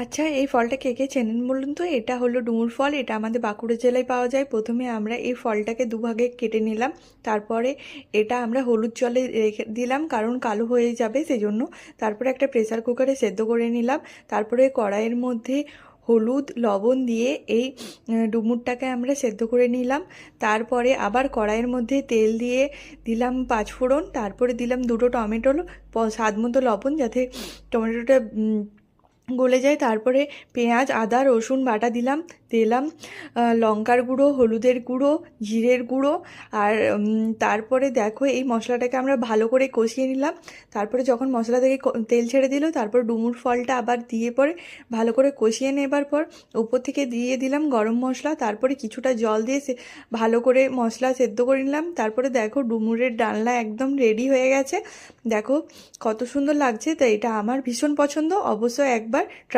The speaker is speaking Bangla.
আচ্ছা, এই ফলটা কে কে চেনেন বলুন তো? এটা হলো ডুমুর ফল। এটা আমাদের বাঁকুড়া জেলায় পাওয়া যায়। প্রথমে আমরা এই ফলটাকে দুভাগে কেটে নিলাম। তারপরে এটা আমরা হলুদ জলে রেখে দিলাম, কারণ কালো হয়ে যাবে সেজন্য। তারপরে একটা প্রেসার কুকারে সেদ্ধ করে নিলাম। তারপরে কড়াইয়ের মধ্যে হলুদ লবণ দিয়ে এই ডুমুরটাকে আমরা সেদ্ধ করে নিলাম। তারপরে আবার কড়াইয়ের মধ্যে তেল দিয়ে দিলাম পাঁচফোড়ন, তারপরে দিলাম দুটো টমেটো, স্বাদ মতো লবণ যাতে টমেটোটা গলে যায়। তারপরে পেঁয়াজ আদা রসুন বাটা দিলাম, দিলাম লঙ্কার গুঁড়ো, হলুদের গুঁড়ো, জিরের গুঁড়ো। আর তারপরে দেখো এই মশলাটাকে আমরা ভালো করে কষিয়ে নিলাম। তারপরে যখন মশলা থেকে তেল ছেড়ে দিল, তারপর ডুমুর ফলটা আবার দিয়ে পরে ভালো করে কষিয়ে নেবার পর উপর থেকে দিয়ে দিলাম গরম মশলা। তারপরে কিছুটা জল দিয়ে ভালো করে মশলা সেদ্ধ করে নিলাম। তারপরে দেখো ডুমুরের ডালনা একদম রেডি হয়ে গেছে। দেখো কত সুন্দর লাগছে। তো এটা আমার ভীষণ পছন্দ, অবশ্যই একবার